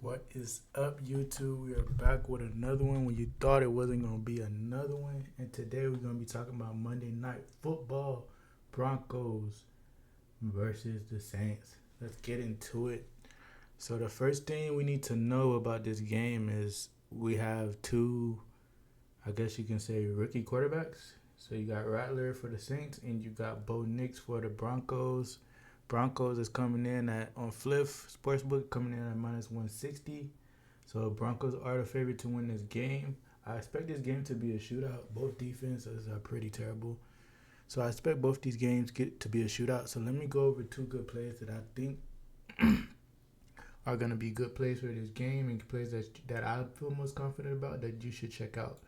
What is up, YouTube? We are back with another one when you thought it wasn't going to be another one. And today we're going to be talking about Monday Night Football, Broncos versus the Saints. Let's get into it. So, the first thing we need to know about this game is we have two, I guess you can say, rookie quarterbacks. So, you got Rattler for the Saints and you got Bo Nix for the Broncos. Broncos is coming in at on Fliff Sportsbook coming in at minus 160. So Broncos are the favorite to win this game. I expect this game to be a shootout. Both defenses are pretty terrible. So I expect both these games get to be a shootout. So let me go over two good plays that I think are going to be good plays for this game and plays that I feel most confident about that you should check out.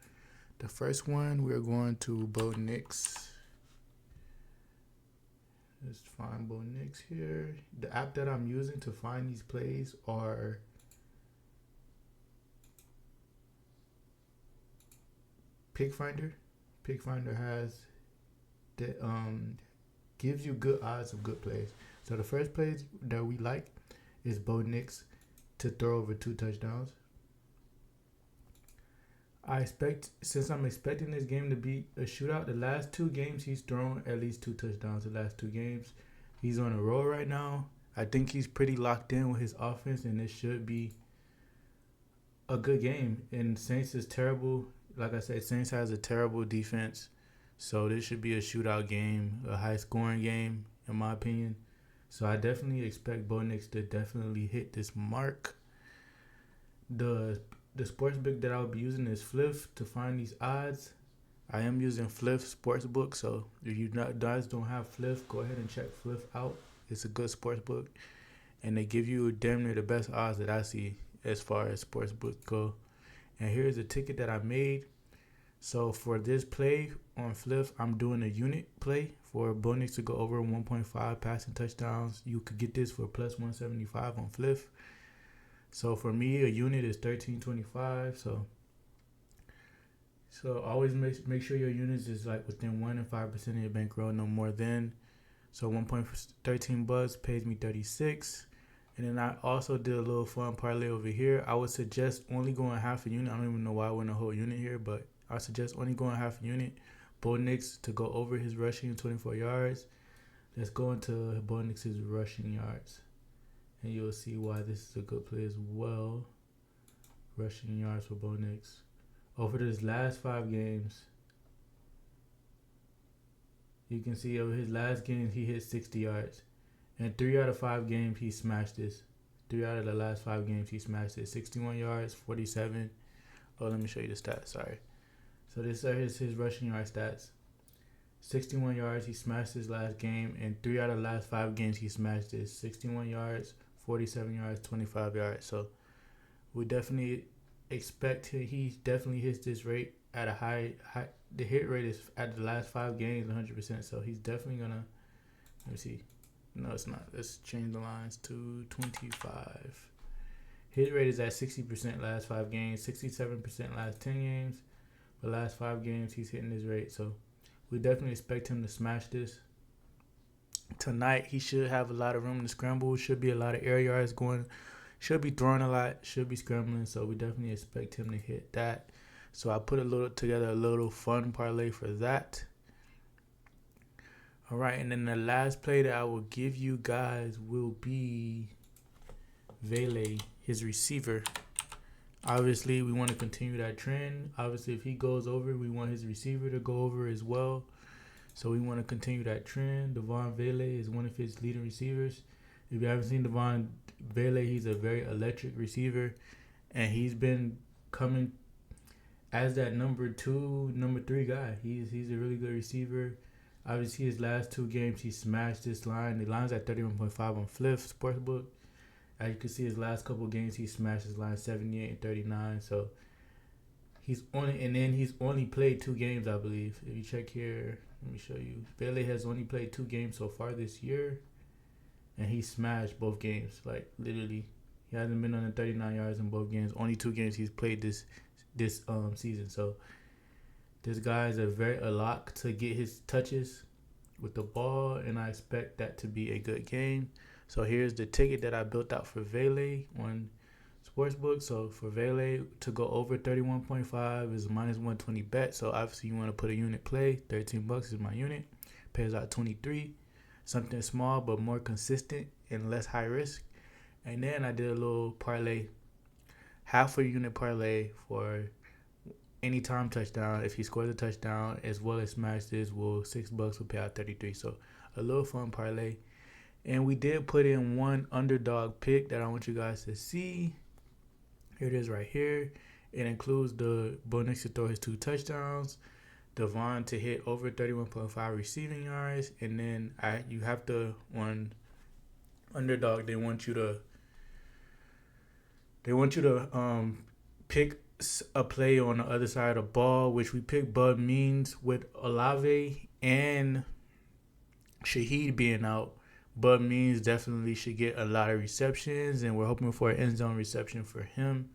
The first one, we're going to Bo Nix. Let's find Bo Nix here. The app that I'm using to find these plays are PickFinder. PickFinder has that gives you good odds of good plays. So the first plays that we like is Bo Nix to throw over 2 touchdowns. Since I'm expecting this game to be a shootout, the last 2 games he's thrown at least 2 touchdowns. The last 2 games, he's on a roll right now. I think he's pretty locked in with his offense, and it should be a good game. And Saints is terrible. Like I said, Saints has a terrible defense, so this should be a shootout game, a high-scoring game, in my opinion. So I definitely expect Bo Nix to definitely hit this mark. The sports book that I'll be using is Fliff to find these odds. I am using Fliff Sportsbook, so if you guys don't have Fliff, go ahead and check Fliff out. It's a good sports book, and they give you damn near the best odds that I see as far as sports books go. And here's a ticket that I made. So for this play on Fliff, I'm doing a unit play for Bo Nix to go over 1.5 passing touchdowns. You could get this for plus 175 on Fliff. So for me, a unit is $13.25. So always make sure your units is like within 1 and 5% of your bankroll, no more than. So $1.13 pays me 36. And then I also did a little fun parlay over here. I would suggest only going half a unit. I don't even know why I went a whole unit here, but I suggest only going half a unit. Bo Nix to go over his rushing 24 yards. Let's go into Bo Nix's rushing yards. And you'll see why this is a good play as well. Rushing yards for Bo Nix. Over his last 5 games, you can see over his last game he hit 60 yards. And 3 out of 5 games he smashed this. 3 out of the last 5 games he smashed it. 61 yards, 47. Oh, let me show you the stats. Sorry. So this are his rushing yard stats. 61 yards he smashed his last game, and 3 out of the last 5 games he smashed this. 61 yards, 47 yards, 25 yards. So we definitely expect he definitely hits this rate at a high. The hit rate is at the last 5 games 100%. So he's definitely gonna. Let me see. No, it's not. Let's change the lines to 25. Hit rate is at 60% last 5 games, 67% last 10 games. The last 5 games he's hitting this rate. So we definitely expect him to smash this. Tonight, he should have a lot of room to scramble. Should be a lot of air yards going. Should be throwing a lot. Should be scrambling. So we definitely expect him to hit that. So I put together a little fun parlay for that. All right, and then the last play that I will give you guys will be Vele, his receiver. Obviously, we want to continue that trend. Obviously, if he goes over, we want his receiver to go over as well. So we want to continue that trend. Devon Vele is one of his leading receivers. If you haven't seen Devon Vele, he's a very electric receiver. And he's been coming as that number 2, number 3 guy. He's a really good receiver. Obviously, his last 2 games, he smashed this line. The line's at 31.5 on Fliff Sportsbook. As you can see, his last couple games, he smashed his line 78 and 39. So he's only played 2 games, I believe. If you check here, let me show you. Bailey has only played 2 games so far this year, and he smashed both games. Like literally, he hasn't been under 39 yards in both games. Only 2 games he's played this season. So this guy is a lock to get his touches with the ball, and I expect that to be a good game. So here's the ticket that I built out for Vele. sportsbook. So for Vele to go over 31.5 is a minus 120 bet. So obviously you want to put a unit play. $13 is my unit. Pays out 23. Something small but more consistent and less high risk. And then I did a little parlay, half a unit parlay for anytime touchdown. If he scores a touchdown as well as smash this, $6 will pay out 33. So a little fun parlay. And we did put in one underdog pick that I want you guys to see. Here it is right here. It includes the Bo Nix to throw his 2 touchdowns, Devon to hit over 31.5 receiving yards, and then you have to, on underdog, they want you to pick a play on the other side of the ball, which we picked Bud Means with Olave and Shaheed being out. Bud Means definitely should get a lot of receptions, and we're hoping for an end zone reception for him.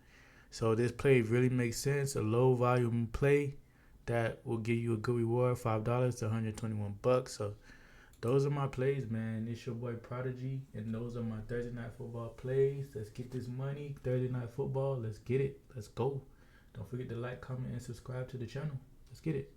So this play really makes sense. A low volume play that will give you a good reward, $5 to $121. So those are my plays, man. It's your boy Prodigy, and those are my Thursday Night Football plays. Let's get this money. Thursday Night Football. Let's get it. Let's go. Don't forget to like, comment, and subscribe to the channel. Let's get it.